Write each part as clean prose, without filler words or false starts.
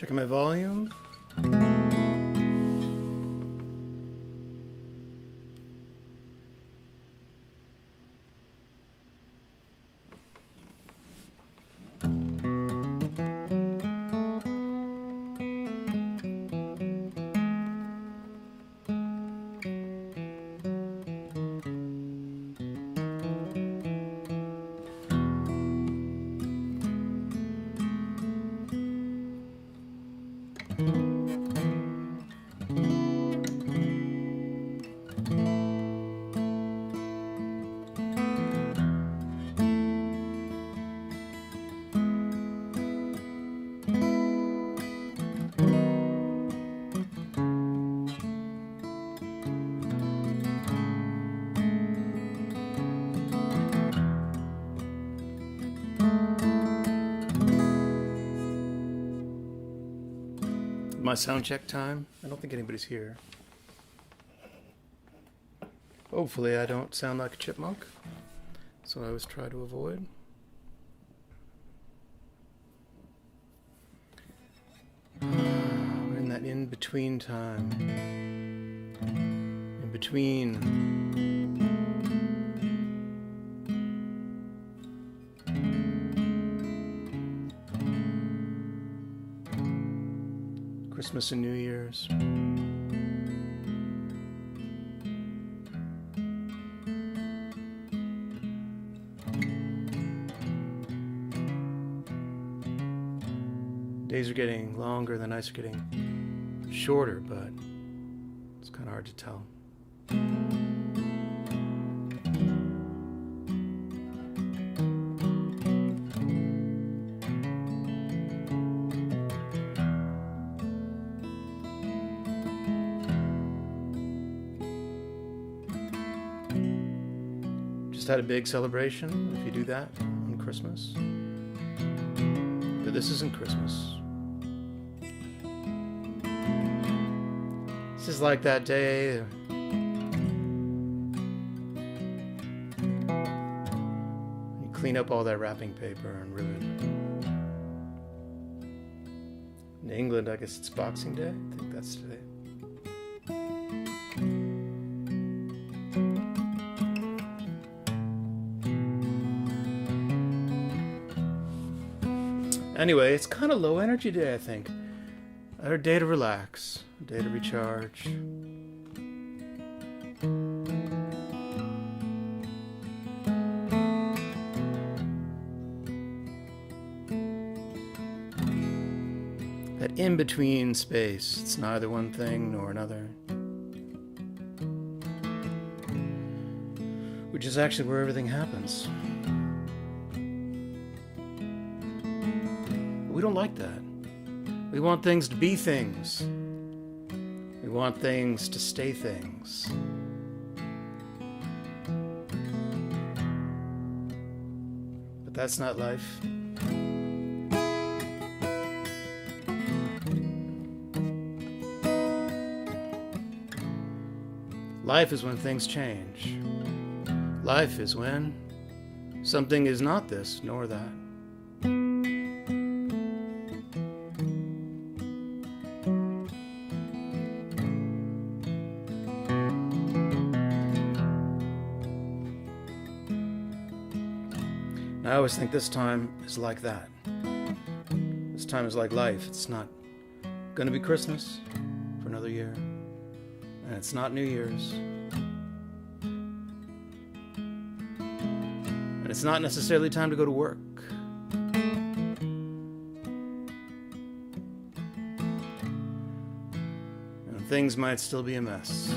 Checking my volume. My sound check time. I don't think anybody's here. Hopefully I don't sound like a chipmunk. That's what I always try to avoid. We're in that in-between time. In between. Christmas and New Year's. Days are getting longer, the nights are getting shorter, but it's kind of hard to tell. Just had a big celebration, if you do that on Christmas. But this isn't Christmas. This is like that day you clean up all that wrapping paper and ribbon. In England, I guess it's Boxing Day. I think that's today. Anyway, it's kind of low energy day, I think. A day to relax, a day to recharge. That in-between space, it's neither one thing nor another. Which is actually where everything happens. We don't like that. We want things to be things. We want things to stay things. But that's not life. Life is when things change. Life is when something is not this nor that. I always think this time is like that. This time is like life. It's not going to be Christmas for another year. And it's not New Year's. And it's not necessarily time to go to work. And things might still be a mess.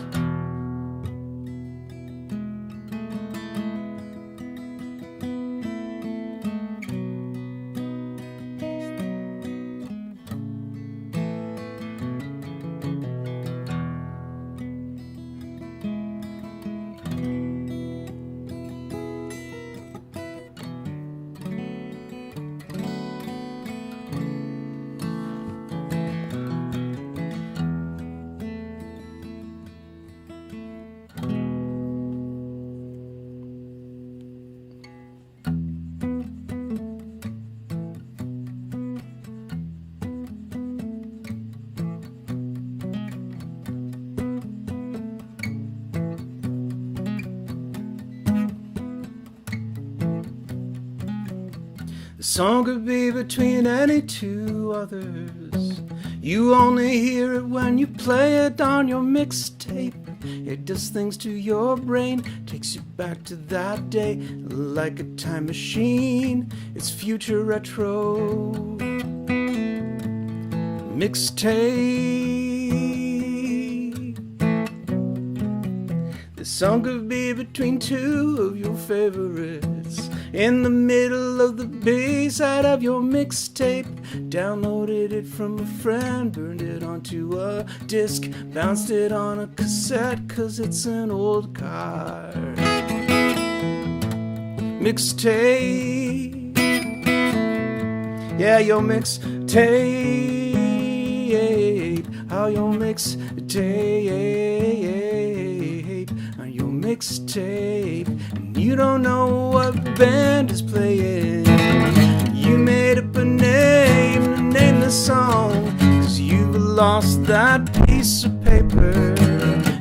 The song could be between any two others. You only hear it when you play it on your mixtape. It does things to your brain, takes you back to that day like a time machine. It's future retro. Mixtape. The song could be between two of your favorites. In the middle of the B-side of your mixtape. Downloaded it from a friend, burned it onto a disc, bounced it on a cassette, 'cause it's an old car. Mixtape. Yeah, your mixtape. How your mixtape. Your mixtape. And you don't know what band is playing. You made up a name to name the song, 'cause you've lost that piece of paper.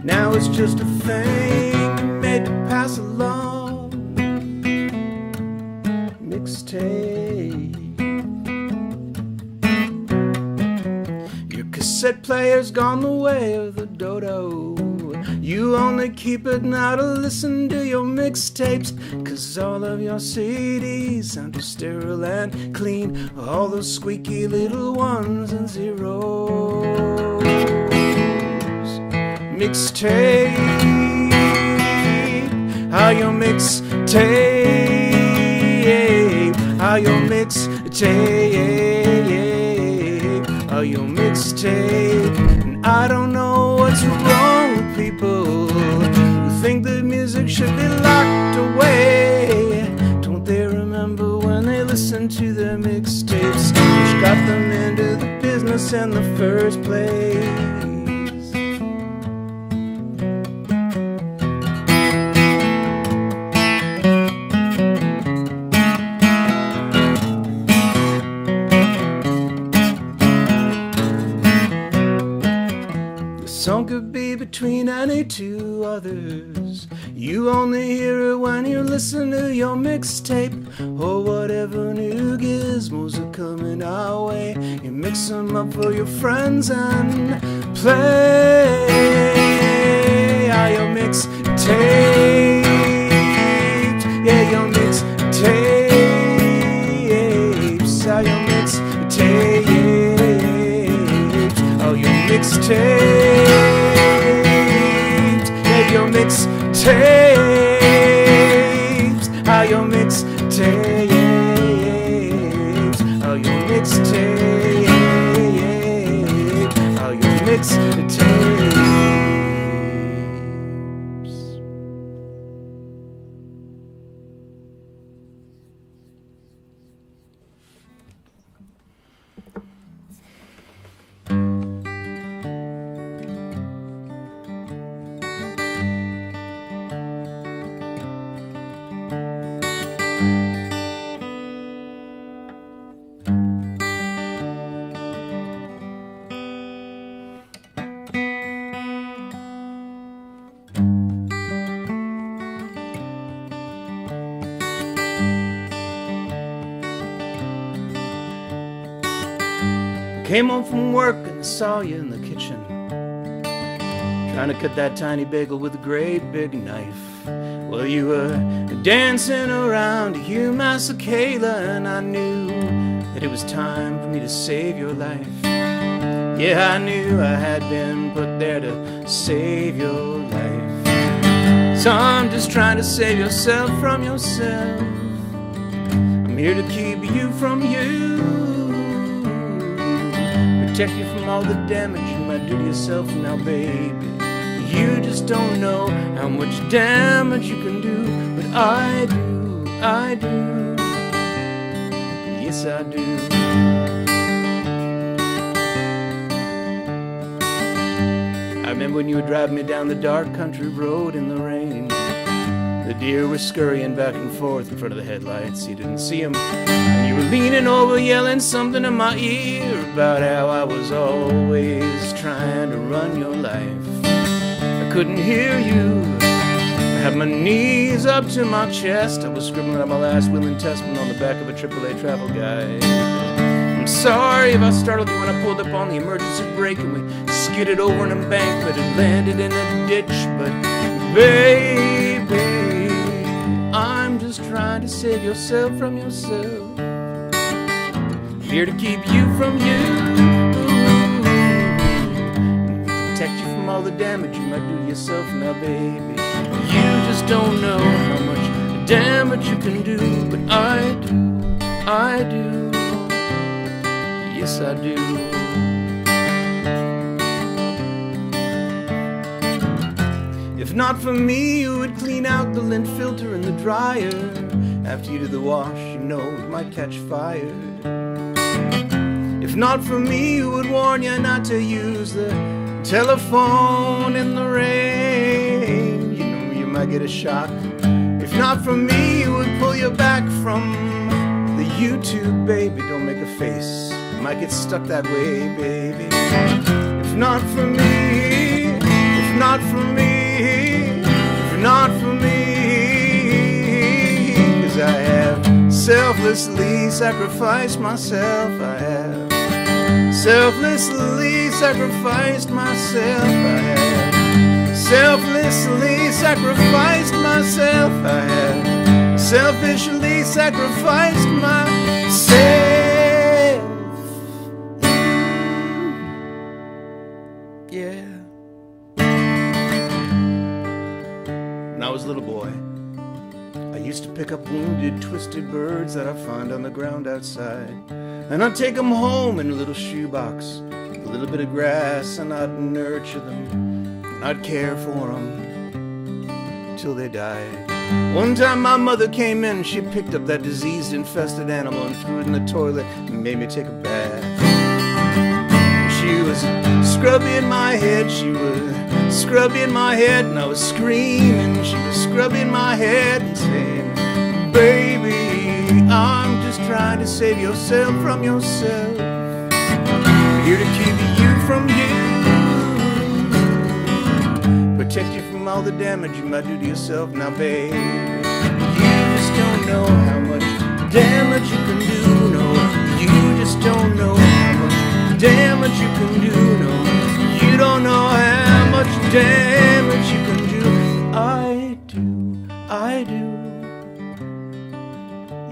Now it's just a thing you made to pass along. Mixtape. Your cassette player's gone the way of the dodo. You only keep it now to listen to your mixtapes, 'cause all of your CDs sound too sterile and clean. All those squeaky little ones and zeros. Mixtape. How your mixtape. How your mixtape. How your mixtape. And I don't know what's wrong with people who think that music should be locked away. Don't they remember when they listened to their mixtapes, which got them into the business in the first place? Song could be between any two others. You only hear it when you listen to your mixtape, or whatever new gizmos are coming our way. You mix them up for your friends and play. Are your mixtapes? Yeah, your mixtapes. Are your mixtapes? Oh, your mixtapes. Your mixtapes, how your mixtapes, how your mixtapes, how your mixtapes. Came home from work and I saw you in the kitchen, trying to cut that tiny bagel with a great big knife. Well, you were dancing around to Hugh Masekela, and I knew that it was time for me to save your life. Yeah, I knew I had been put there to save your life. So I'm just trying to save yourself from yourself. I'm here to keep you from you, protect you from all the damage you might do to yourself. Now, baby, you just don't know how much damage you can do, but I do, I do, yes I do. I remember when you would drive me down the dark country road in the rain. The deer were scurrying back and forth in front of the headlights. You didn't see them, and you were leaning over yelling something in my ear about how I was always trying to run your life. I couldn't hear you, had my knees up to my chest. I was scribbling out my last will and testament on the back of a AAA travel guide. I'm sorry if I startled you when I pulled up on the emergency brake and we skidded over an embankment and landed in a ditch. But baby, I'm just trying to save yourself from yourself. Here to keep you from you. Protect you from all the damage you might do to yourself now, baby. You just don't know how much damage you can do, but I do, yes I do. If not for me, you would clean out the lint filter in the dryer. After you do the wash, you know it might catch fire. If not for me, who would warn you not to use the telephone in the rain? You know you might get a shock. If not for me, who would pull you back from the YouTube, baby? Don't make a face, you might get stuck that way, baby. If not for me, if not for me, if not for me, 'cause I have selflessly sacrificed myself. I have selflessly sacrificed myself. I have selflessly sacrificed myself. I have selfishly sacrificed myself. Yeah. When I was a little boy, I used to pick up wounded, twisted birds that I find on the ground outside. And I'd take them home in a little shoebox, a little bit of grass, and I'd nurture them, and I'd care for them till they died. One time my mother came in, she picked up that diseased, infested animal and threw it in the toilet and made me take a bath. She was scrubbing my head, she was scrubbing my head, and I was screaming. She was scrubbing my head and saying, baby, I'm just trying to save yourself from yourself. I'm here to keep you from you. Protect you from all the damage you might do to yourself now, baby. You just don't know how much damage you can do, no. You just don't know how much damage you can do, no. You don't know how much damage you can do. I do.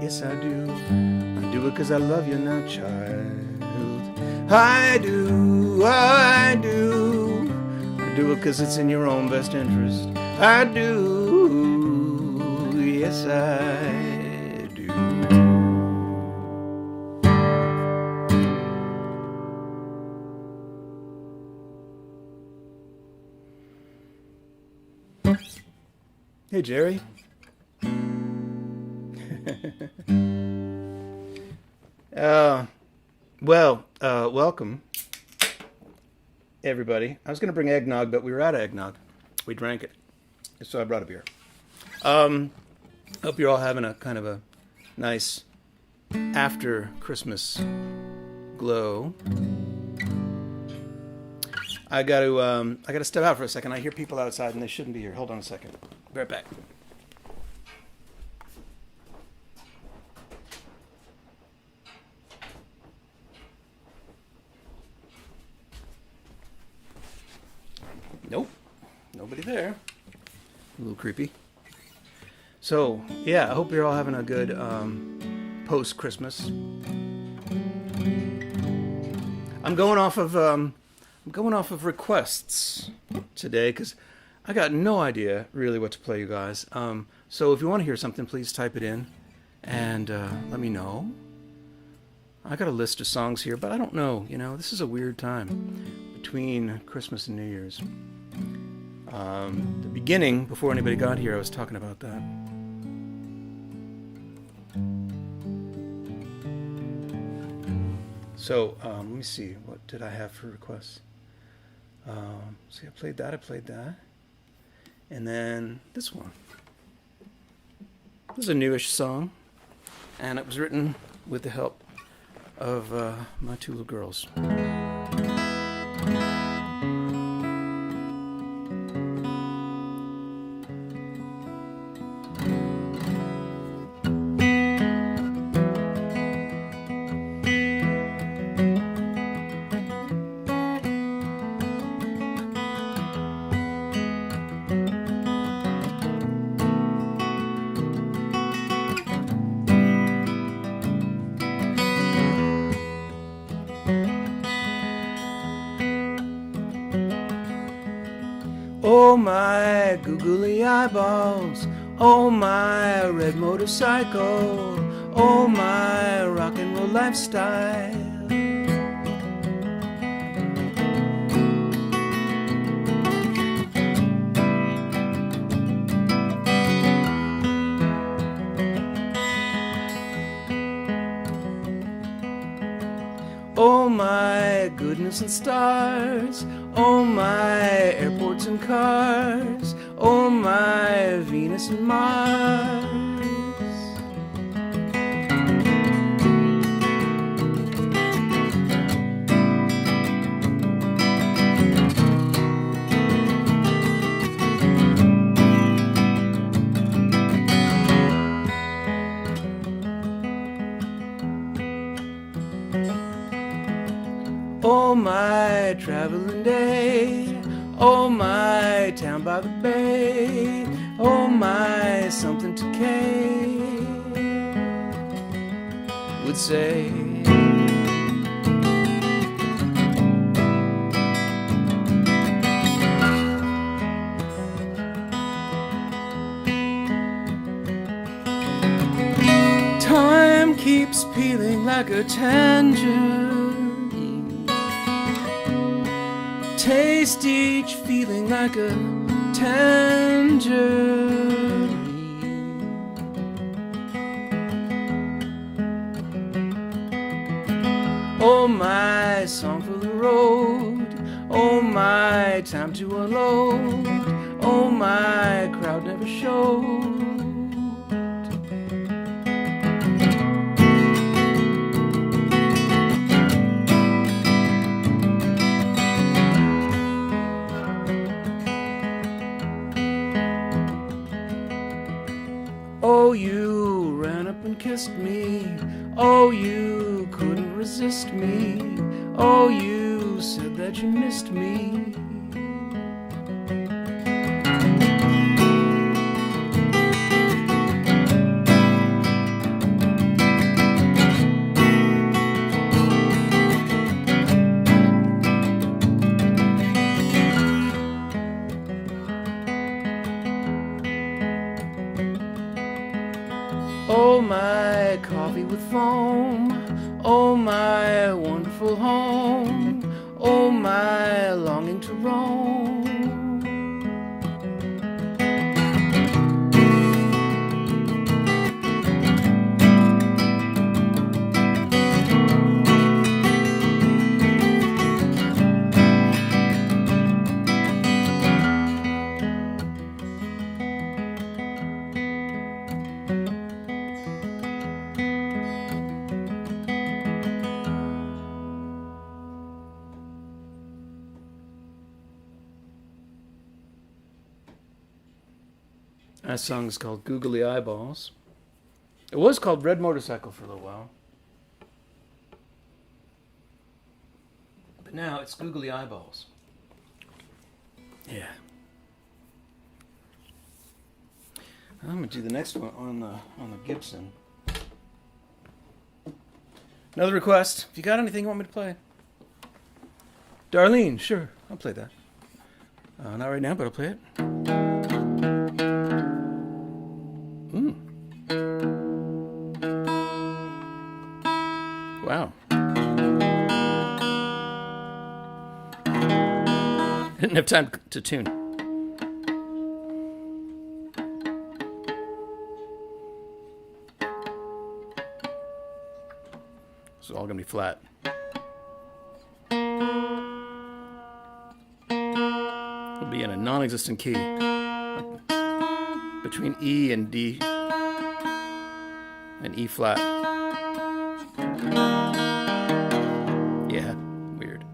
Yes, I do. I do it 'cause I love you now, child. I do. I do it 'cause it's in your own best interest. I do. Yes, I do. Hey, Jerry. Welcome, everybody. I was going to bring eggnog, but we were out of eggnog. We drank it, so I brought a beer. Hope you're all having a kind of a nice after Christmas glow. I got to step out for a second. I hear people outside, and they shouldn't be here. Hold on a second. Be right back. Nope, nobody there. A little creepy. So, yeah, I hope you're all having a good post-Christmas. I'm going off of requests today because I got no idea really what to play you guys. So if you want to hear something, please type it in and let me know. I got a list of songs here, but I don't know. You know, this is a weird time between Christmas and New Year's. The beginning, before anybody got here, I was talking about that. So, let me see. What did I have for requests? See, I played that. And then this one. This is a newish song. And it was written with the help of my two little girls. Oh my googly eyeballs, oh my red motorcycle, oh my rock and roll lifestyle. Oh my goodness and stars, oh my airports and cars, oh my Venus and Mars. Oh my traveling day, oh my town by the bay, oh my something to Kay would say. Time keeps peeling like a tangerine. Taste each feeling like a tangerine. Oh my song for the road, oh my time to unload, oh my crowd never showed. Oh, you ran up and kissed me. Oh, you couldn't resist me. Oh, you said that you missed me. Oh, my coffee with foam, oh, my wonderful home, oh, my longing to roam. That song is called Googly Eyeballs. It was called Red Motorcycle for a little while. But now it's Googly Eyeballs. Yeah. I'm going to do the next one on the Gibson. Another request. If you got anything you want me to play. Darlene, sure. I'll play that. Not right now, but I'll play it. Wow. Didn't have time to tune. It's all gonna be flat. It'll be in a non-existent key. Between E and D. And E flat. Yeah, weird.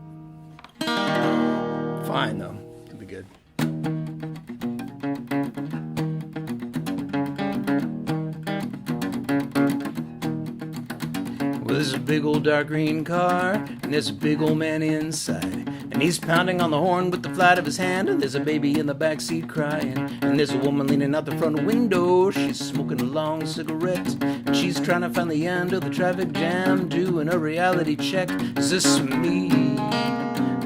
Fine though, it'll be good. Well, there's a big old dark green car, and there's a big old man inside. And he's pounding on the horn with the flat of his hand, and there's a baby in the backseat crying. And there's a woman leaning out the front window, she's smoking a long cigarette. And she's trying to find the end of the traffic jam, doing a reality check. Is this me?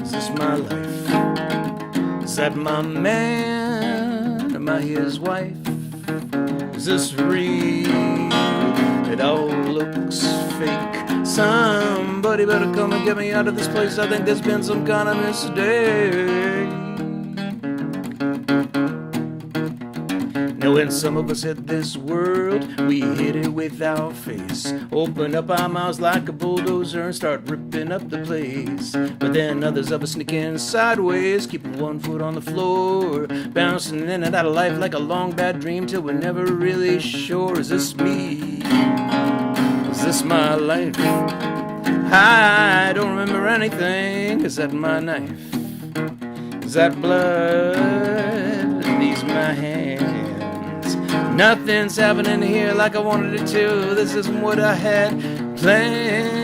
Is this my life? Is Is that my man? Am I his wife? Is this real? It all looks fake. Somebody better come and get me out of this place. I think there's been some kind of mistake. Now when some of us hit this world, we hit it with our face. Open up our mouths like a bulldozer and start ripping up the place. But then others of us sneak in sideways, keeping one foot on the floor, bouncing in and out of life like a long bad dream till we're never really sure. Is this me? Is this my life? I don't remember anything. Is that my knife? Is that blood? Are these my hands? Nothing's happening here like I wanted it to. This isn't what I had planned.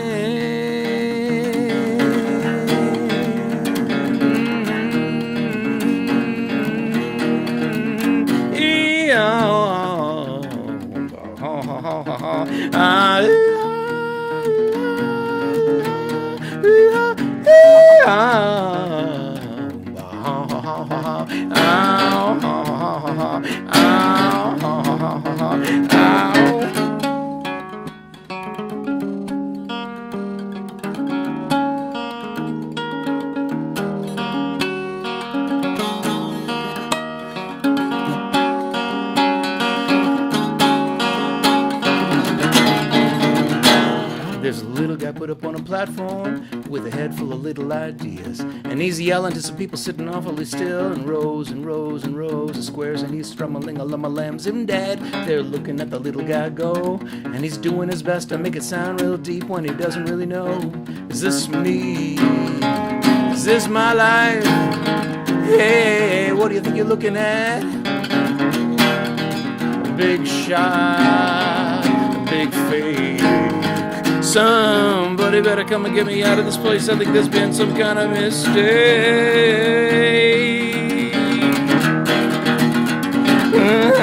There's a little guy put up on a platform with a head full of little ideas, and he's yelling to some people sitting awfully still in rows and rows and rows of squares, and he's strumming a lambs and dad. They're looking at the little guy go, and he's doing his best to make it sound real deep when he doesn't really know. Is this me? Is this my life? Hey, what do you think you're looking at? A big shot, a big fake. Somebody better come and get me out of this place. I think there's been some kind of mistake. Hey,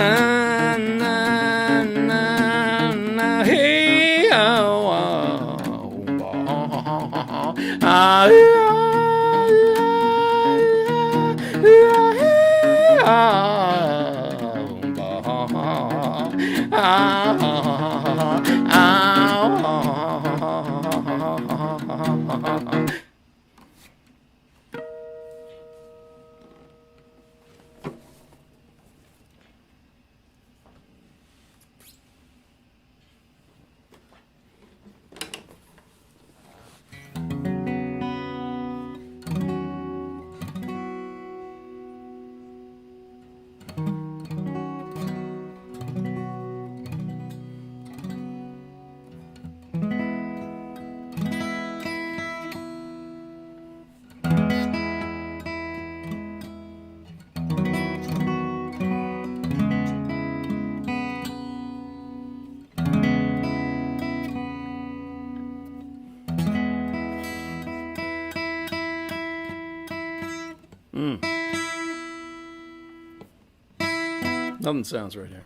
Nothing sounds right here.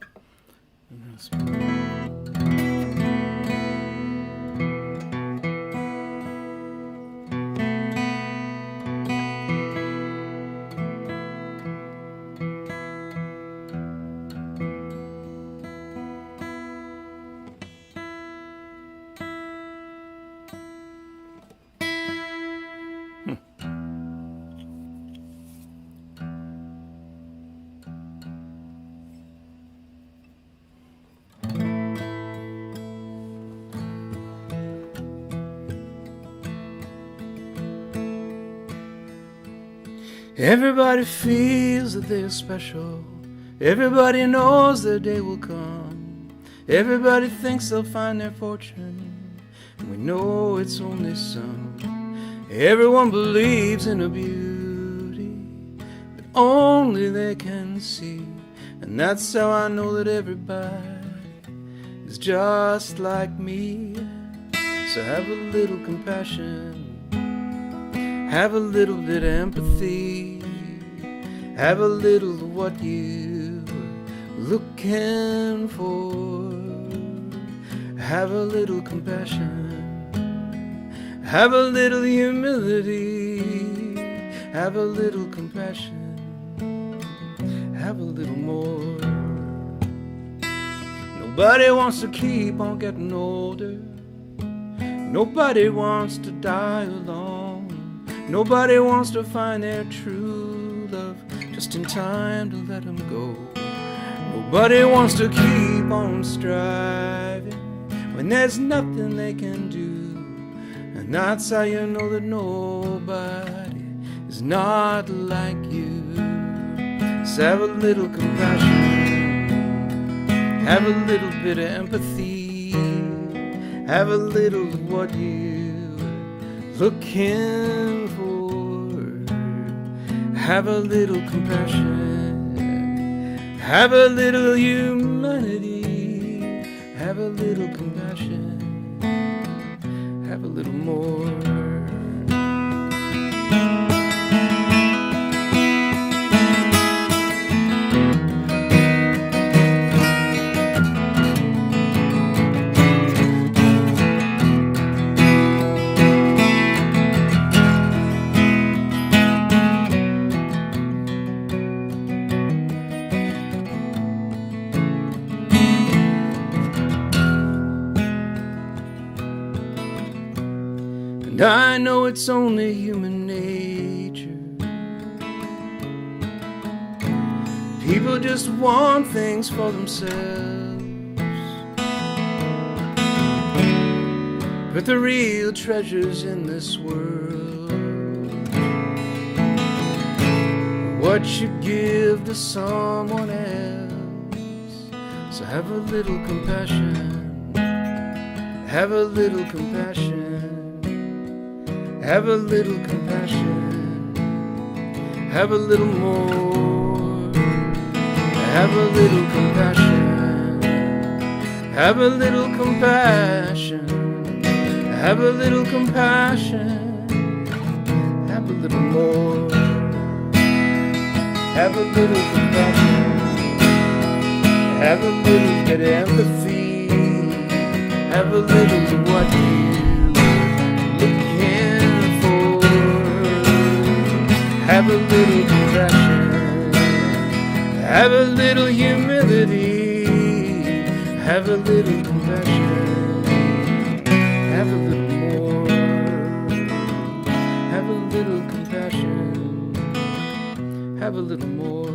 Everybody feels that they're special. Everybody knows their day will come. Everybody thinks they'll find their fortune, and we know it's only some. Everyone believes in a beauty that only they can see, and that's how I know that everybody is just like me. So have a little compassion, have a little bit of empathy, have a little of what you're looking for. Have a little compassion, have a little humility, have a little compassion, have a little more. Nobody wants to keep on getting older. Nobody wants to die alone. Nobody wants to find their true love just in time to let them go. Nobody wants to keep on striving when there's nothing they can do. And that's how you know that nobody is not like you. So have a little compassion, have a little bit of empathy, have a little of what you're looking for. Have a little compassion, have a little humanity, have a little compassion, have a little more. And I know it's only human nature. People just want things for themselves, but the real treasures in this world, what you give to someone else. So have a little compassion, have a little compassion, have a little compassion, have a little more. Have a little compassion, have a little compassion, have a little compassion, have a little more. Have a little compassion, have a little bit of empathy, have a little of what you're looking for. Have a little compassion, have a little humility, have a little compassion, have a little more. Have a little compassion, have a little more.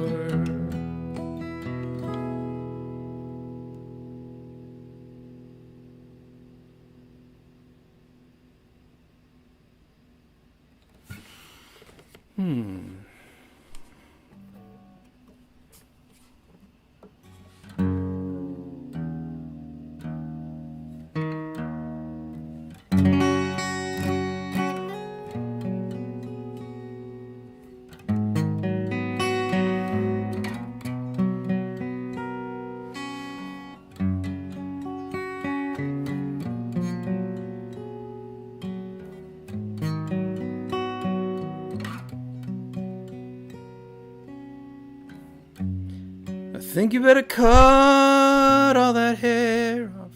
I think you better cut all that hair off,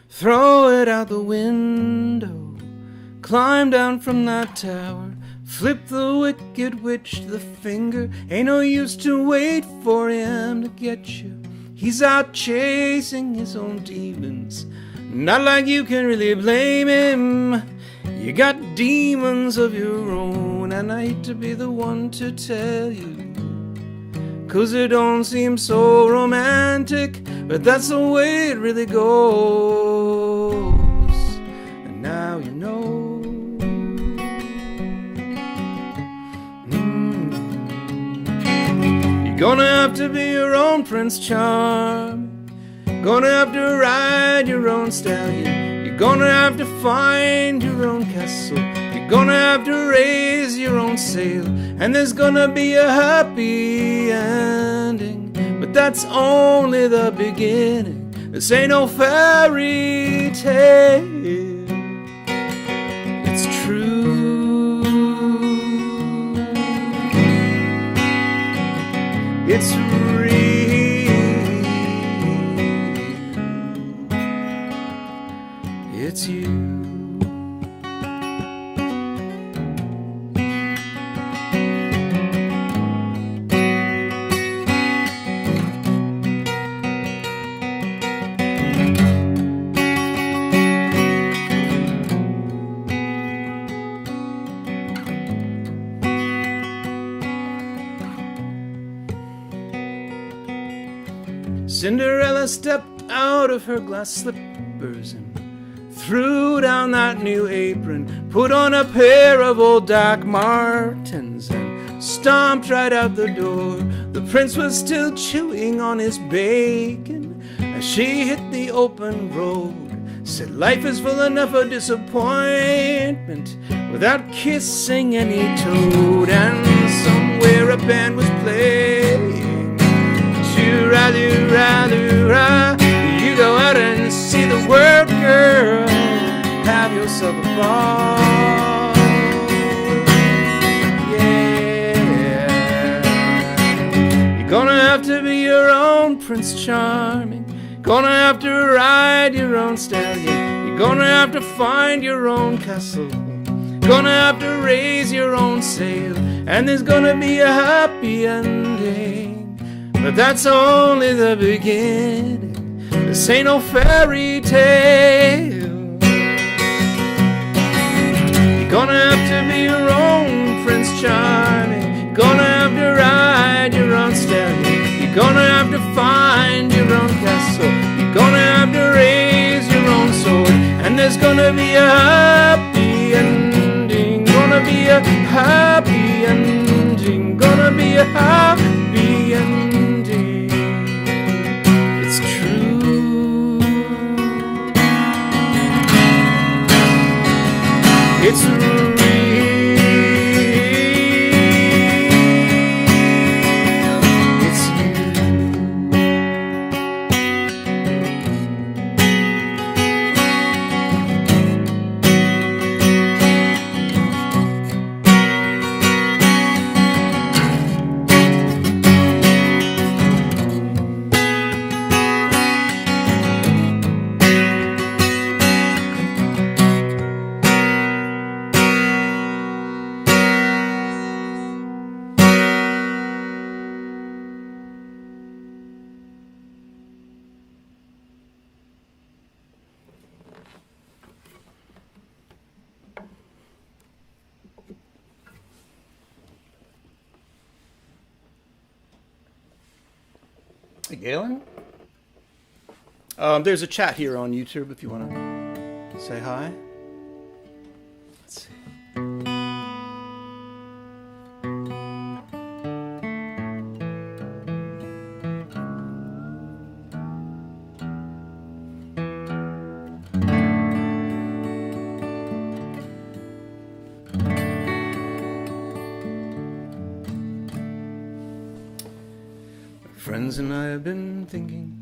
throw it out the window, climb down from that tower, flip the wicked witch the finger. Ain't no use to wait for him to get you. He's out chasing his own demons. Not like you can really blame him. You got demons of your own, and I hate to be the one to tell you, 'cause it don't seem so romantic, but that's the way it really goes. And now you know. You're gonna have to be your own Prince Charm, gonna have to ride your own stallion, you're gonna have to find your own castle, you're gonna have to raise your own sail, and there's gonna be a happy ending, but that's only the beginning. This ain't no fairy tale, it's true, it's real, it's you. Cinderella stepped out of her glass slippers and threw down that new apron, put on a pair of old Doc Martens, and stomped right out the door. The prince was still chewing on his bacon as she hit the open road. Said life is full enough of disappointment without kissing any toad. And somewhere a band was playing, choo-ra-doo-ra-doo-ra. You go out and see the world, girl, have yourself a ball. Yeah, you're gonna have to be your own Prince Charming, gonna have to ride your own stallion, you're gonna have to find your own castle, gonna have to raise your own sail, and there's gonna be a happy ending, but that's only the beginning. This ain't no fairy tale. You're gonna have to be your own Prince Charming, you're gonna have to ride your own stallion, you're gonna have to find your own castle, you're gonna have to raise your own sword, and there's gonna be a happy ending, gonna be a happy ending, gonna be a happy ending. It's true. It's real. Hey, Galen? There's a chat here on YouTube if you want to say hi. Let's see. Friends and I have been thinking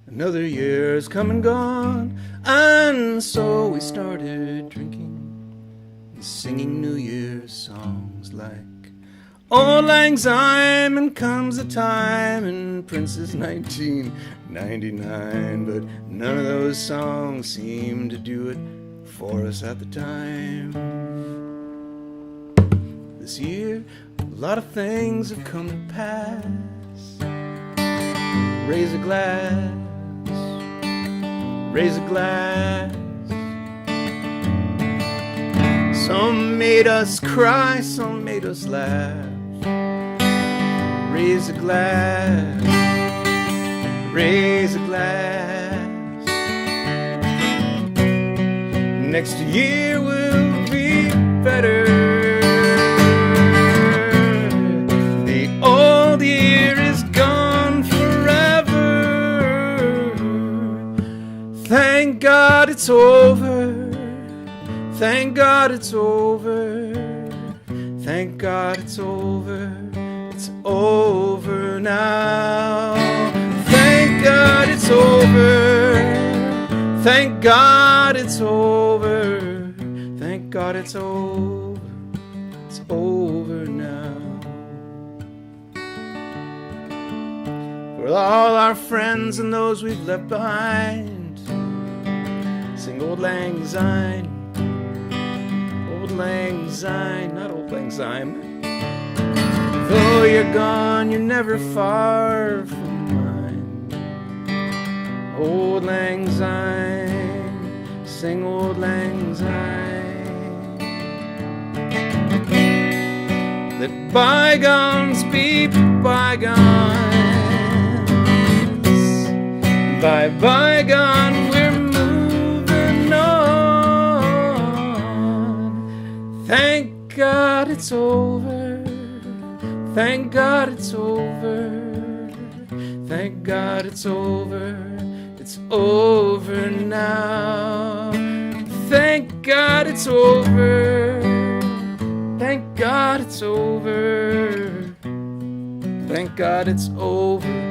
another year's come and gone, and so we started drinking and singing New Year's songs like Auld Lang Syne, and comes a time in Prince's 1999, but none of those songs seemed to do it for us at the time. This year, a lot of things have come to pass. Raise a glass, raise a glass. Some made us cry, some made us laugh. Raise a glass, raise a glass. Next year will be better. The old year is gone forever. Thank God it's over. Thank God it's over. Thank God it's over. It's over now. Thank God it's over. Thank God it's over. Thank God it's over. It's over now. For all our friends and those we've left behind, sing Auld Lang Syne. Auld Lang Syne, not Auld Lang Syne. Though you're gone, you're never far from mine. Auld Lang Syne, sing Auld Lang Syne. Let bygones be bygones. Bye bygone, we're moving on. Thank God it's over. Thank God it's over. Thank God it's over. It's over now. Thank God it's over. Thank God it's over. Thank God it's over.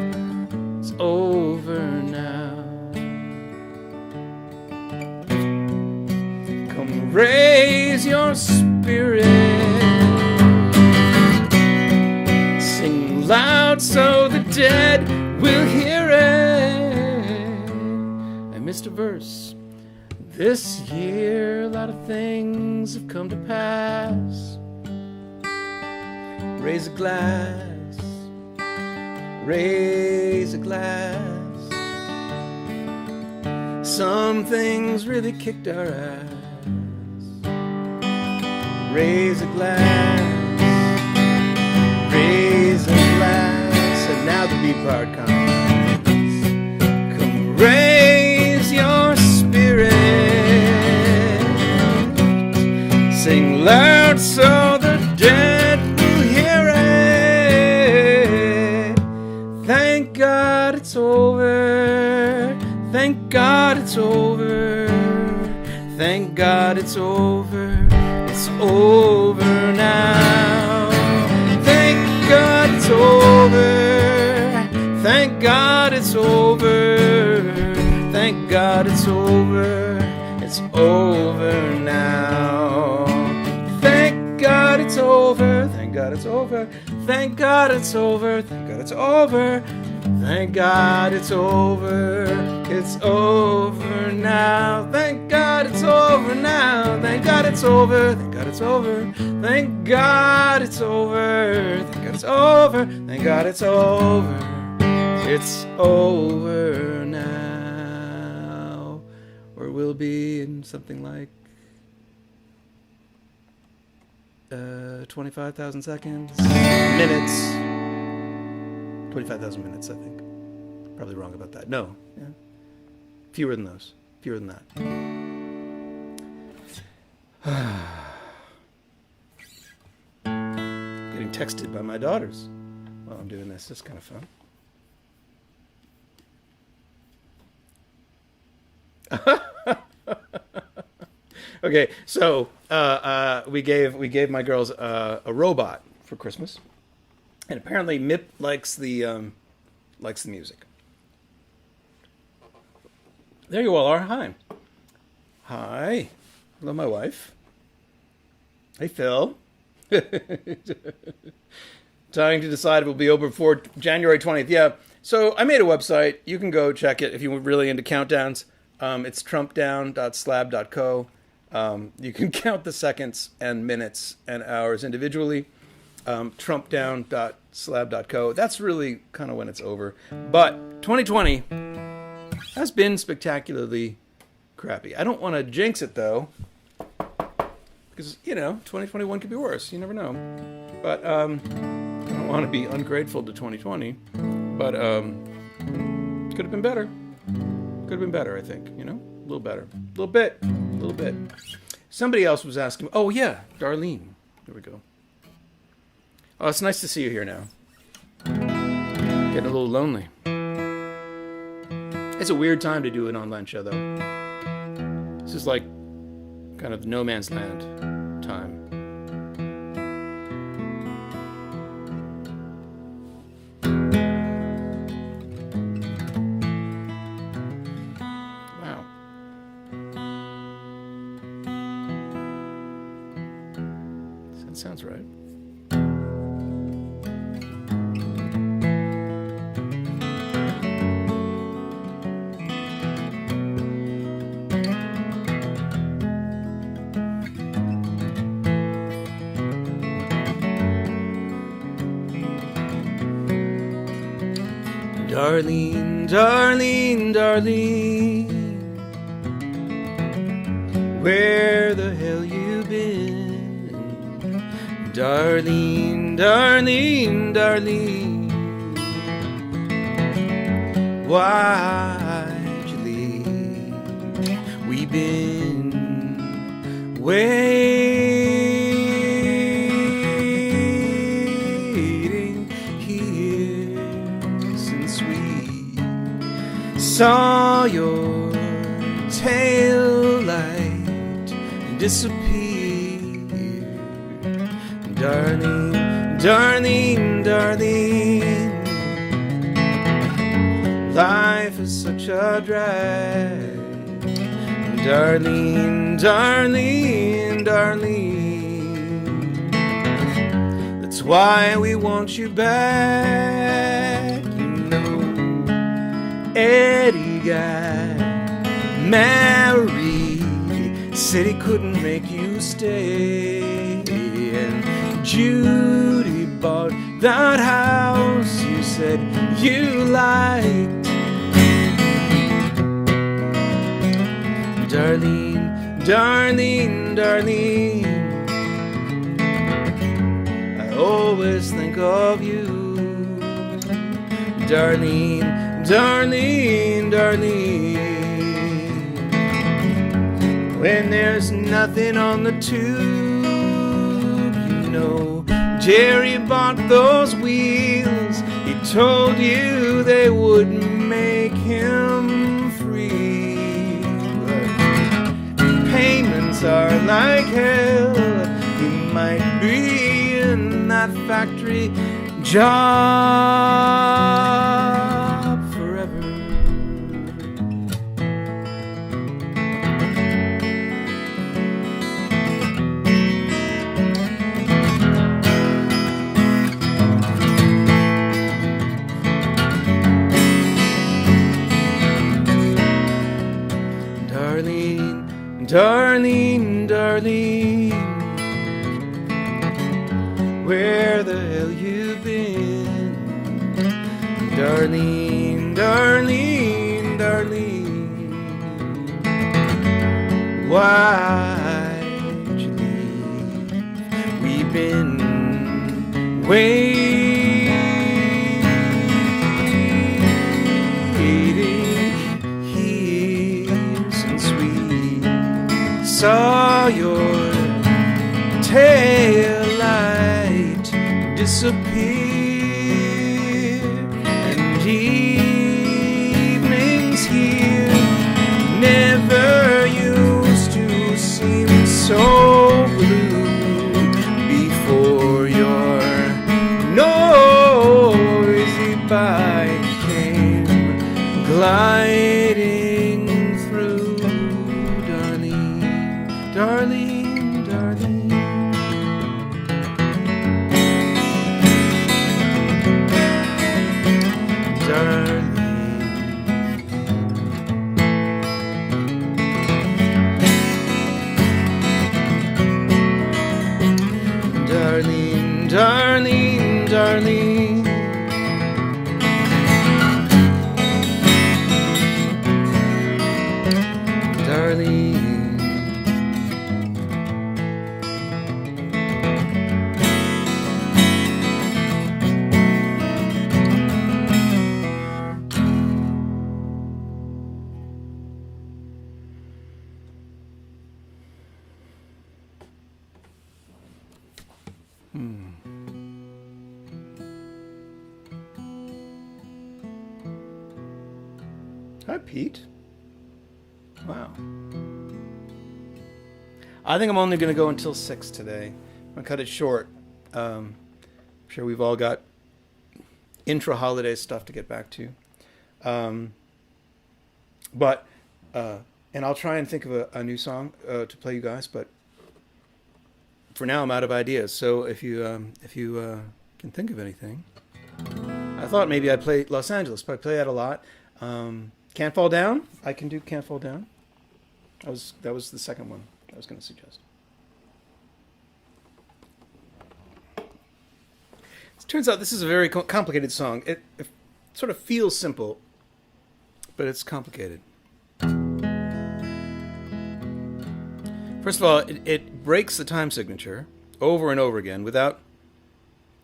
It's over now. Come raise your spirit. Sing loud so the dead will hear it. I missed a verse. This year a lot of things have come to pass. Raise a glass. Raise a glass. Some things really kicked our ass. Raise a glass. Raise a glass. And now the beat part comes. Come raise your spirit. Sing loud so the dead will hear it. Thank God it's over. Thank God it's over. Thank God it's over. It's over now. Thank God it's over. Thank God it's over. Thank God it's over. It's over now. Thank God it's over. Thank God it's over. Thank God it's over. Thank God it's over. Thank God it's over. It's over now. Thank God it's over now. Thank God it's over. Thank God it's over. Thank God it's over. Thank God it's over. Thank God it's over. It's over now. Or will be in something like 25,000 seconds. Minutes. 25,000 minutes, I think. Probably wrong about that. No. Yeah. Fewer than those. Fewer than that. Getting texted by my daughters while I'm doing this. It's kind of fun. Okay, so we gave my girls a robot for Christmas, and apparently Mip likes the music. There you all are. Hi. Hi. Hello, my wife. Hey, Phil. Trying to decide if it will be open for January 20th. Yeah. So I made a website. You can go check it if you're really into countdowns. It's trumpdown.slab.co. You can count the seconds and minutes and hours individually. Trumpdown.slab.co. That's really kind of when it's over. But 2020 has been spectacularly crappy. I don't want to jinx it, though, because, 2021 could be worse. You never know. But I don't want to be ungrateful to 2020. But could have been better. Could have been better, I think. A little better. A little bit. Somebody else was asking. Oh, yeah, Darlene. There we go. Oh, it's nice to see you here now. Getting a little lonely. It's a weird time to do an online show, though. This is like kind of no man's land time. Wow. That sounds right. Darlene, Darlene, Darlene, where the hell you been? Darlene, Darlene, Darlene, why we've been waiting here since we saw your tail light disappear. Darlene, Darlene, Darlene, life is such a drag. Darlene, Darlene, Darlene, that's why we want you back. You know, Eddie got married, said he couldn't make you stay. And Judy bought that house you said you liked. Darlene, Darlene, Darlene, I always think of you. Darlene, Darlene, Darlene, when there's nothing on the tube, you know, Jerry bought those wheels. He told you they would make him free. But payments are like hell. He might be in that factory job forever. Darlene, Darlene, where the hell you been? Darlene, Darlene, Darlene, why'd you leave? We've been waiting here since we saw your tail light disappear, and evenings here never used to seem so blue before your noisy bike came gliding through. Darlene, Darlene, Darlene, Darlene, Darlene, Darlene. Hi, Pete. Wow. I think I'm only going to go until 6 today. I'm going to cut it short. I'm sure we've all got intra-holiday stuff to get back to. And I'll try and think of a new song to play you guys, but for now I'm out of ideas. So if you can think of anything. I thought maybe I'd play Los Angeles, but I play that a lot. Can't Fall Down. I can do Can't Fall Down. That was the second one I was going to suggest. It turns out this is a very complicated song. It sort of feels simple, but it's complicated. First of all, it breaks the time signature over and over again without...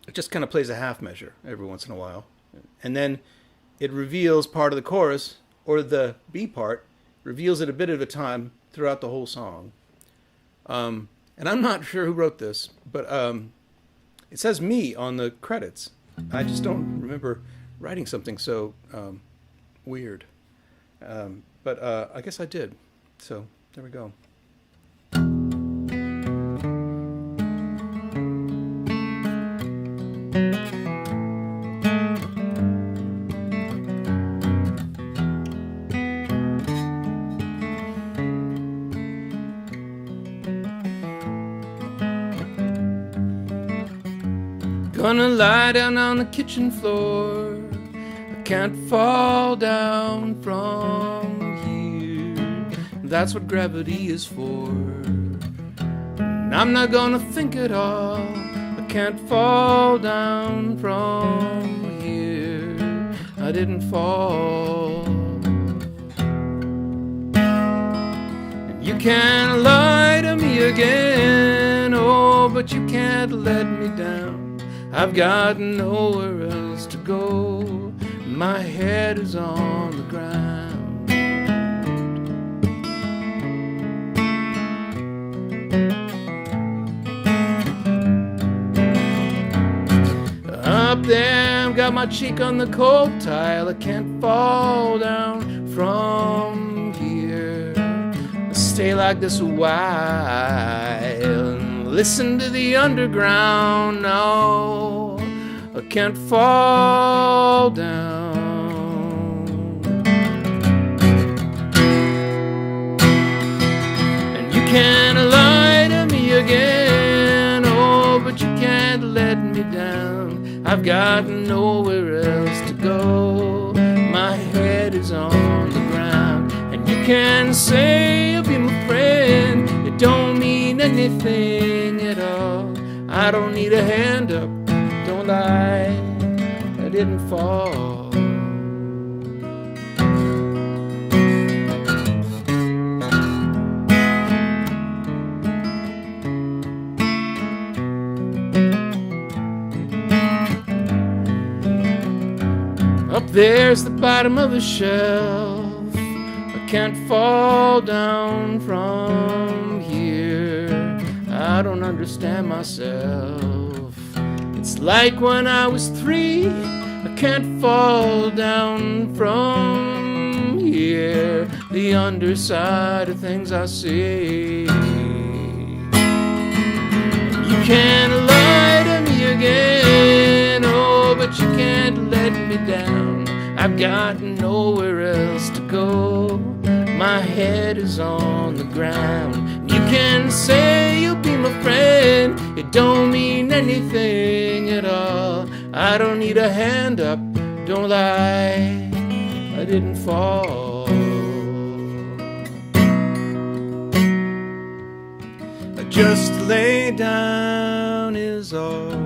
It just kind of plays a half measure every once in a while. And then it reveals part of the chorus, or the B part, reveals it a bit at a time throughout the whole song. And I'm not sure who wrote this, but it says me on the credits. I just don't remember writing something so weird. But I guess I did. So there we go. Gonna lie down on the kitchen floor. I can't fall down from here. That's what gravity is for. And I'm not gonna think at all. I can't fall down from here. I didn't fall. And you can't lie to me again. Oh, but you can't let me down. I've got nowhere else to go. My head is on the ground. Up there, I've got my cheek on the cold tile. I can't fall down from here. I'll stay like this a while. Listen to the underground. No, I can't fall down. And you can't lie to me again. Oh, but you can't let me down. I've got nowhere else to go. My head is on the ground. And you can say you'll be my friend. It don't mean anything at all. I don't need a hand up, don't lie, I didn't fall. Up there's the bottom of the shelf. I can't fall down from here. I don't understand myself. It's like when I was 3. I can't fall down from here. The underside of things I see. You can't lie to me again. Oh, but you can't let me down. I've got nowhere else to go. My head is on the ground. You can say you'll be my friend. It don't mean anything at all. I don't need a hand up, don't lie, I didn't fall. I just lay down is all.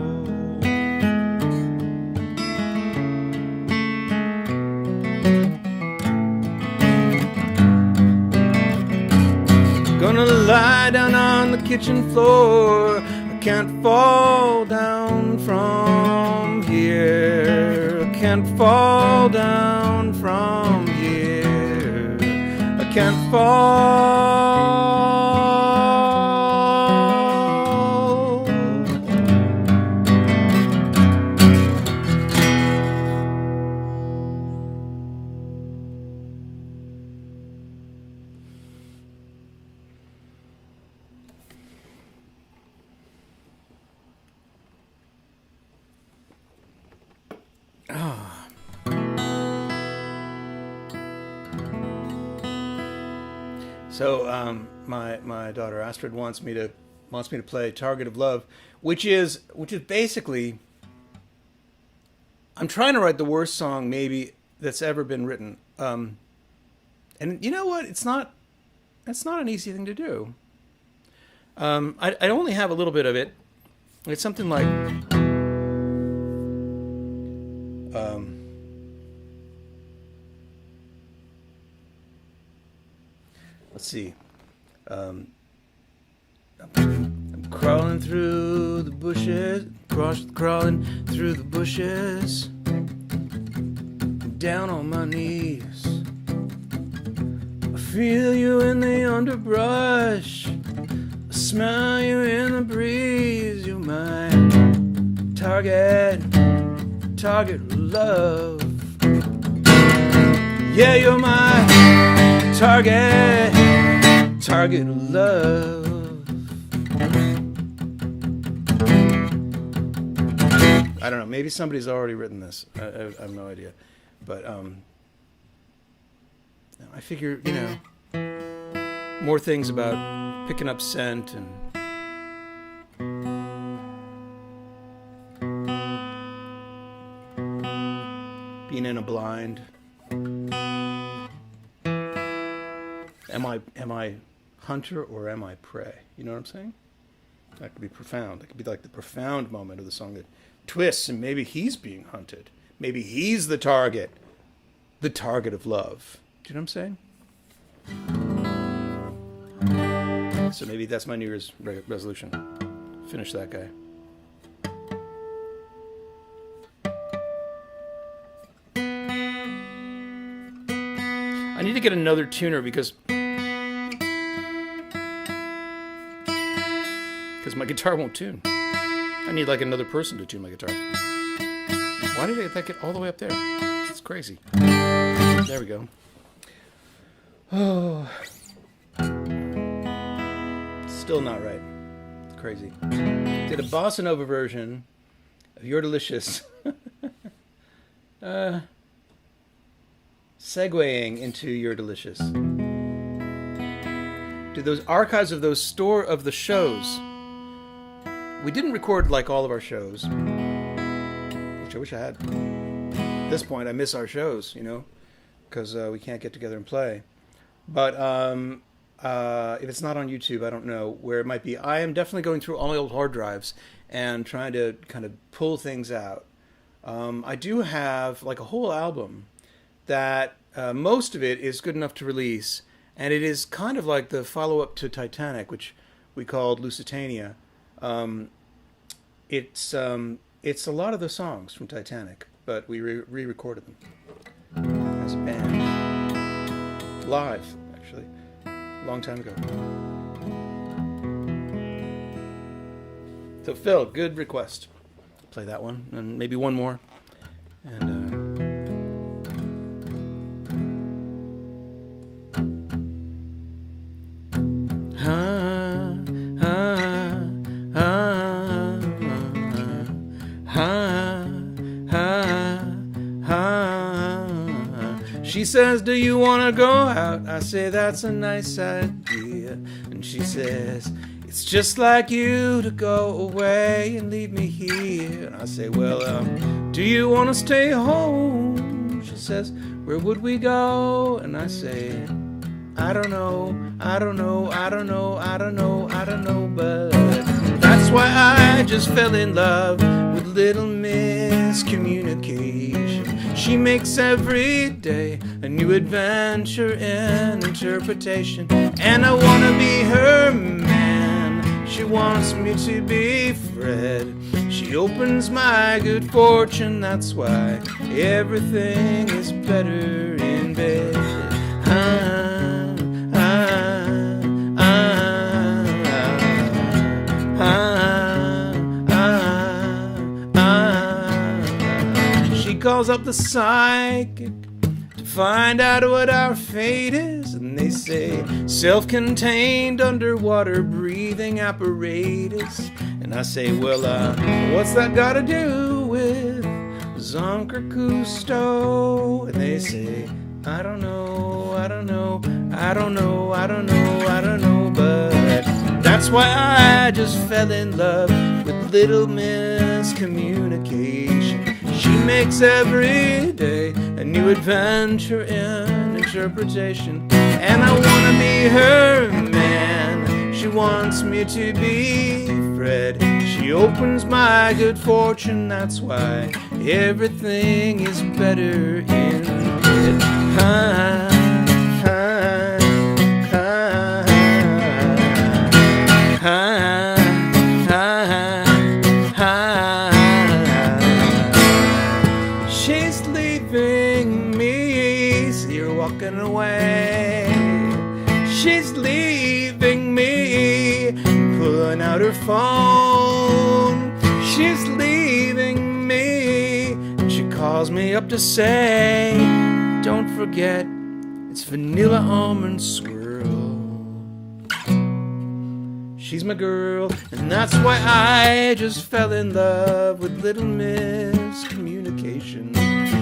Gonna lie down on the kitchen floor. I can't fall down from here. I can't fall down from here. I can't fall. So my daughter Astrid wants me to play Target of Love, which is basically, I'm trying to write the worst song maybe that's ever been written. And you know what? That's not an easy thing to do. I only have a little bit of it. It's something like let's see. I'm crawling through the bushes, crawling through the bushes, down on my knees. I feel you in the underbrush, I smell you in the breeze. You're my target of love. Yeah, you're my target of love. I don't know, maybe somebody's already written this. I have no idea. But I figure, you know, more things about picking up scent and being in a blind. Am I hunter or am I prey? You know what I'm saying? That could be profound. That could be like the profound moment of the song that twists, and maybe he's being hunted. Maybe he's the target of love. Do you know what I'm saying? So maybe that's my New Year's resolution. Finish that guy. I need to get another tuner because my guitar won't tune. I need like another person to tune my guitar. Why did that get all the way up there? It's crazy. There we go. Oh. Still not right. It's crazy. Did a bossa nova version of You're Delicious. Segueing into You're Delicious. Dude, those archives of those the shows. We didn't record like all of our shows, which I wish I had. At this point, I miss our shows, you know, because we can't get together and play. But if it's not on YouTube, I don't know where it might be. I am definitely going through all my old hard drives and trying to kind of pull things out. I do have like a whole album that most of it is good enough to release, and it is kind of like the follow-up to Titanic, which we called Lusitania. It's a lot of the songs from Titanic, but we re-recorded them as a band, live, actually, a long time ago. So Phil, good request. Play that one, and maybe one more, and she says, do you want to go out? I say, that's a nice idea. And she says, it's just like you to go away and leave me here. And I say, well, do you want to stay home? She says, where would we go? And I say, I don't know, but that's why I just fell in love with little miscommunication. She makes every day a new adventure in interpretation, and I want to be her man. She wants me to be Fred. She opens my good fortune, that's why everything is better in bed. She calls up the psychic to find out what our fate is, and they say self-contained underwater breathing apparatus. And I say, well, what's that got to do with Zonker Cousteau? And they say, I don't know, but that's why I just fell in love with little miscommunication. She makes every day a new adventure in interpretation, and I want to be her man. She wants me to be Fred. She opens my good fortune, that's why everything is better in bed. She's leaving me, so you're walking away. phone. She's leaving me, and she calls me up to say, don't forget, it's Vanilla Almond Swirl. She's my girl, and that's why I just fell in love with Little Miss Communication.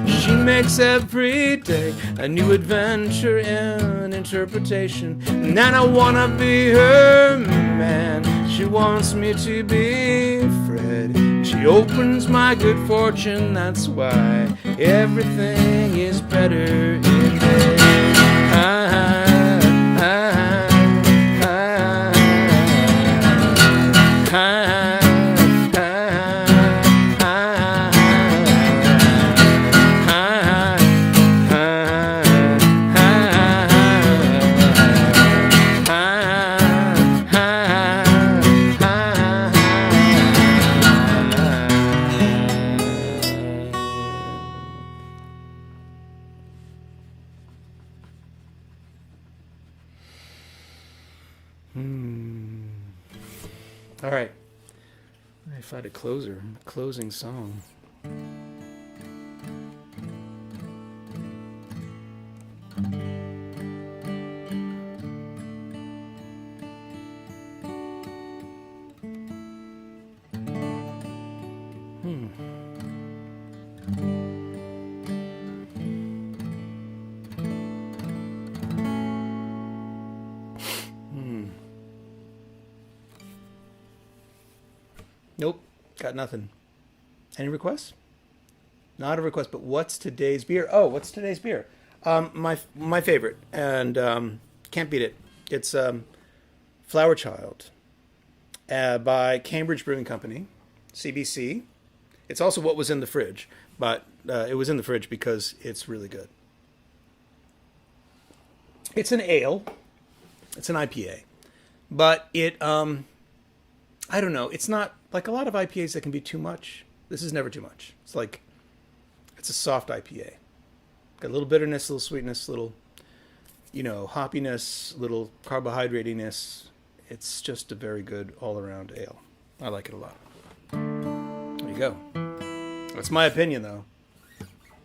She makes every day a new adventure and interpretation, and I wanna be her man. She wants me to be Fred. She opens my good fortune, that's why everything is better in bed. All right. I find a closing song. Nope, got nothing. Any requests? Not a request, but what's today's beer? Oh, what's today's beer? My favorite, and can't beat it. It's Flower Child by Cambridge Brewing Company, CBC. It's also what was in the fridge, but it was in the fridge because it's really good. It's an ale. It's an IPA, but it I don't know. It's not like a lot of IPAs that can be too much. This is never too much. It's a soft IPA. Got a little bitterness, a little sweetness, a little, hoppiness, a little carbohydratiness. It's just a very good all-around ale. I like it a lot. There you go. That's my opinion, though.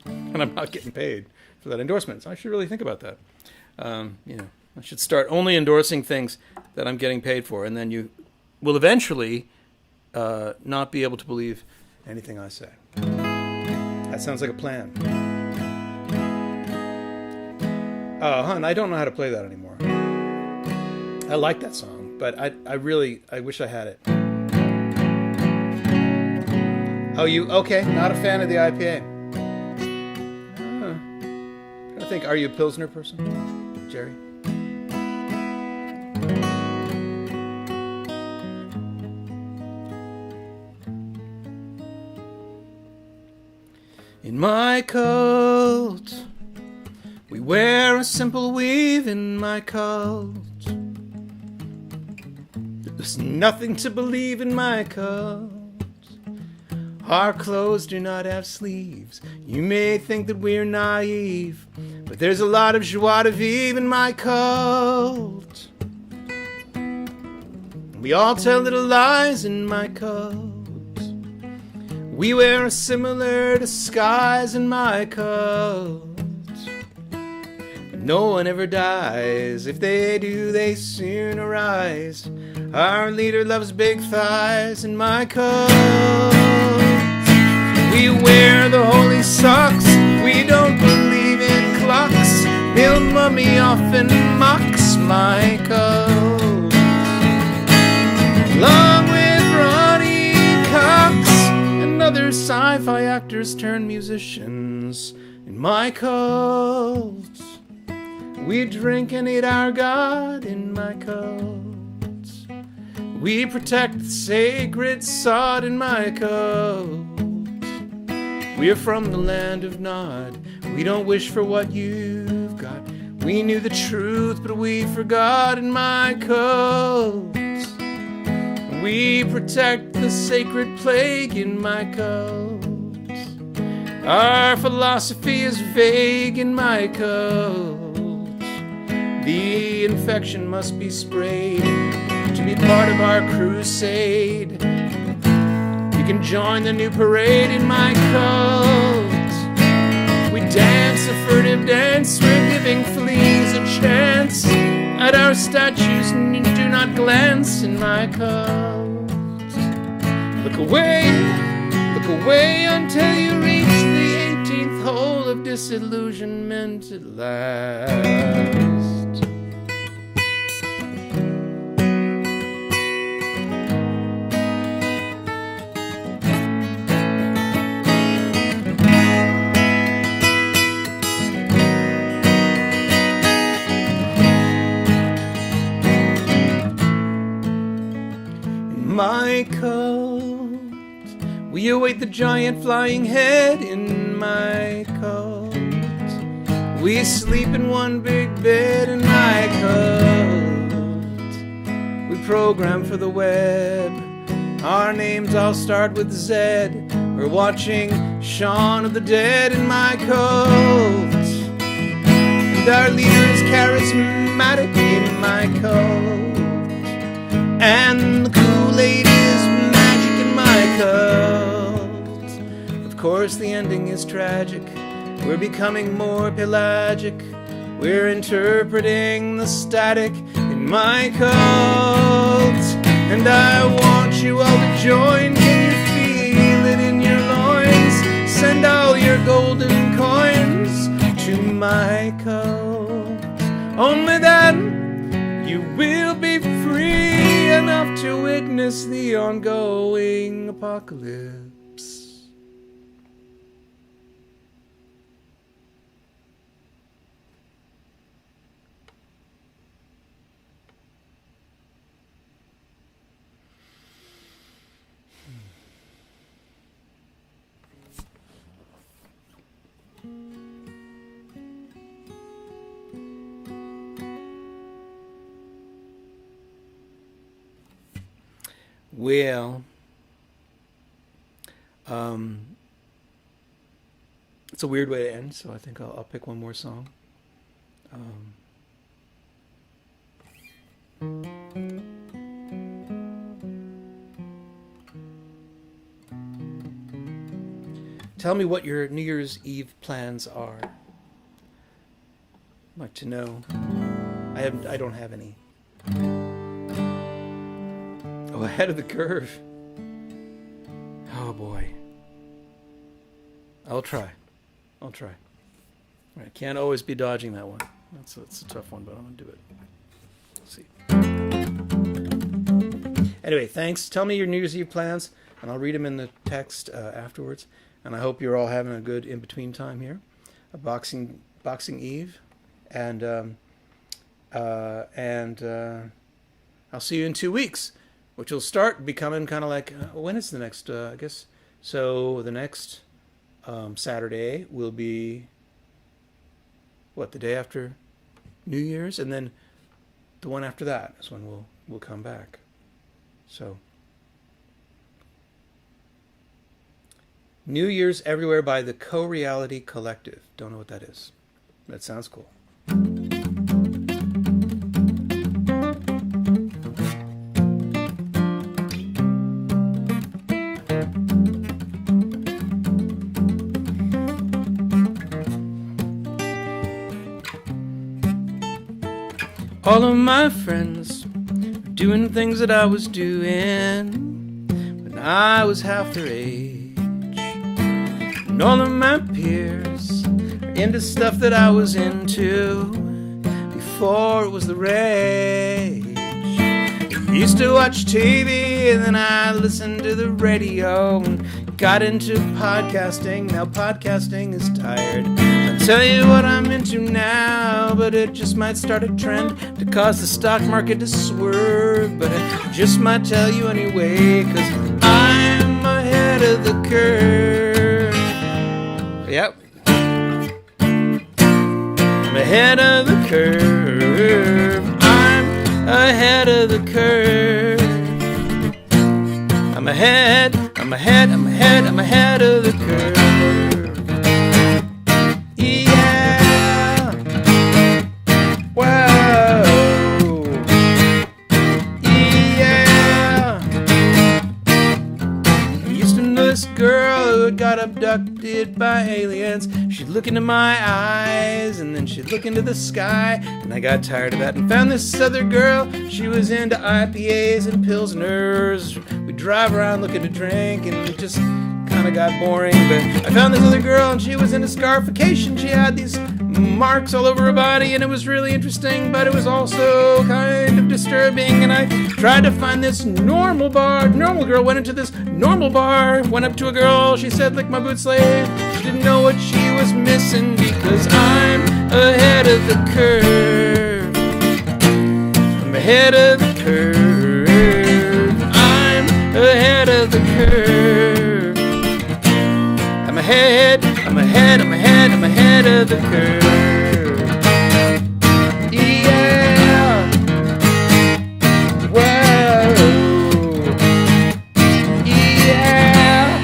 And I'm not getting paid for that endorsement. So I should really think about that. I should start only endorsing things that I'm getting paid for, and then you will eventually not be able to believe anything I say. That sounds like a plan. Oh, hon, I don't know how to play that anymore. I like that song, but I wish I had it. Oh, okay? Not a fan of the IPA. I think, are you a Pilsner person, Jerry? In my cult, we wear a simple weave in my cult. There's nothing to believe in my cult. Our clothes do not have sleeves. You may think that we're naive, but there's a lot of joie de vivre in my cult. We all tell little lies in my cult. We wear a similar disguise in my cult. No one ever dies. If they do, they soon arise. Our leader loves big thighs in my cult. We wear the holy socks. We don't believe in clocks. Bill Mummy often mocks my cult. Along with Ronnie Cox and other sci-fi actors turned musicians in my cult. We drink and eat our God in my cult. We protect the sacred sod in my cult. We are from the land of Nod. We don't wish for what you've got. We knew the truth, but we forgot in my cult. We protect the sacred plague in my cult. Our philosophy is vague in my cult. The infection must be sprayed to be part of our crusade. You can join the new parade in my cult. We dance a furtive dance, we're giving fleas a chance. At our statues, do not glance in my cult. Look away until you reach the 18th hole of disillusionment at last. My cult, we await the giant flying head in my cult. We sleep in one big bed in my cult. We program for the web. Our names all start with Z. We're watching Shaun of the Dead in my cult. And our leader is charismatic in my cult. And the Kool-Aid is magic in my cult. Of course the ending is tragic. We're becoming more pelagic. We're interpreting the static in my cult. And I want you all to join. Can you feel it in your loins? Send all your golden coins to my cult. Only then you will be free enough to witness the ongoing apocalypse. Well, it's a weird way to end, so I think I'll pick one more song. Tell me what your New Year's Eve plans are. I'd like to know. I don't have any. Oh, ahead of the curve. Oh boy. I'll try. I can't always be dodging that one. That's a tough one, but I'm gonna do it. Let's see. Anyway, thanks. Tell me your New Year's Eve plans, and I'll read them in the text afterwards. And I hope you're all having a good in-between time here, a Boxing Eve, and I'll see you in 2 weeks, which will start becoming kind of like when is the next? I guess so. The next Saturday will be the day after New Year's, and then the one after that is when we'll come back. So. New Year's Everywhere by the Co-Reality Collective. Don't know what that is. That sounds cool. All of my friends are doing things that I was doing when I was half their age. And all of my peers are into stuff that I was into before it was the rage. I used to watch TV and then I listened to the radio and got into podcasting. Now podcasting is tired. I'll tell you what I'm into now, but it just might start a trend to cause the stock market to swerve. But I just might tell you anyway, 'cause I'm ahead of the curve. Yep. I'm ahead of the curve. I'm ahead of the curve. I'm ahead of the curve. Yeah. Whoa. Yeah. this girl who had got abducted by aliens. She'd look into my eyes, and then she'd look into the sky, and I got tired of that and found this other girl. She was into IPAs and Pilsners. We'd drive around looking to drink, and it just kind of got boring. But I found this other girl, and she was into scarification. She had these marks all over her body, and it was really interesting, but it was also kind of disturbing. And I tried to find this normal girl, went into this normal bar, went up to a girl, she said, lick my boot slave. She didn't know what she was missing, because I'm ahead of the curve. I'm ahead of the curve. I'm ahead of the curve. I'm ahead of the curve. Yeah. Whoa. Yeah.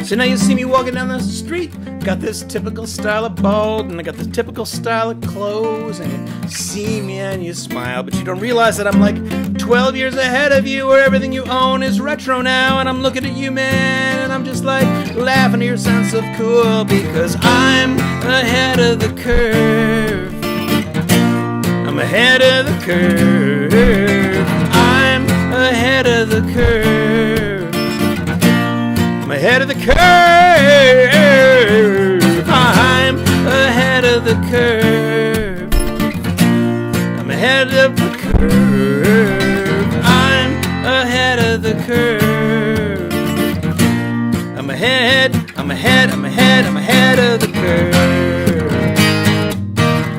So now you see me walking down the street. Got this typical style of bald, and I got this typical style of clothes, and you see me and you smile, but you don't realize that I'm like 12 years ahead of you, where everything you own is retro now, and I'm looking at you, man, and I'm just like laughing at your sense of cool, because I'm ahead of the curve. I'm ahead of the curve. I'm ahead of the curve. I'm ahead of the curve. I'm ahead of the curve. I'm ahead of the curve. I'm ahead of the curve. I'm ahead of the curve.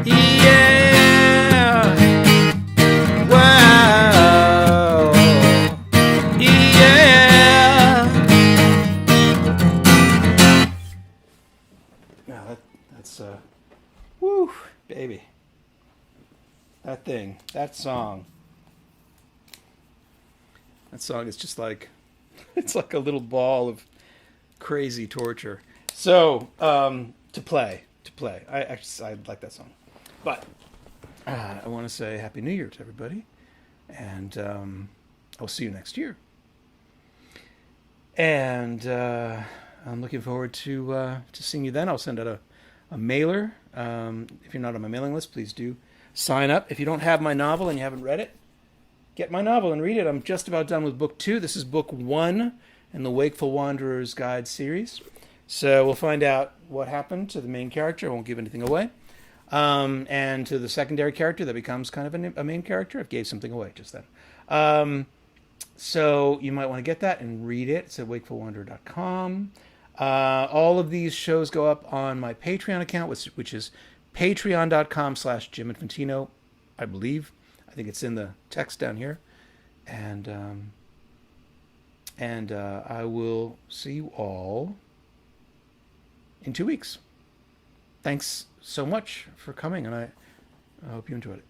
Yeah. Wow. Yeah. Now that's woo, baby. That song is just like, it's like a little ball of crazy torture. So, to play. I like that song. But I want to say Happy New Year to everybody, and I'll see you next year. And I'm looking forward to seeing you then. I'll send out a mailer. If you're not on my mailing list, please do sign up. If you don't have my novel and you haven't read it, get my novel and read it. I'm just about done with book 2. This is book 1 in the Wakeful Wanderer's Guide series. So we'll find out what happened to the main character. I won't give anything away. And to the secondary character that becomes kind of a main character. I gave something away just then. So you might want to get that and read it. It's at wakefulwanderer.com. All of these shows go up on my Patreon account, which is patreon.com/Jim Infantino, I believe. I think it's in the text down here. And I will see you all in 2 weeks. Thanks so much for coming, and I hope you enjoyed it.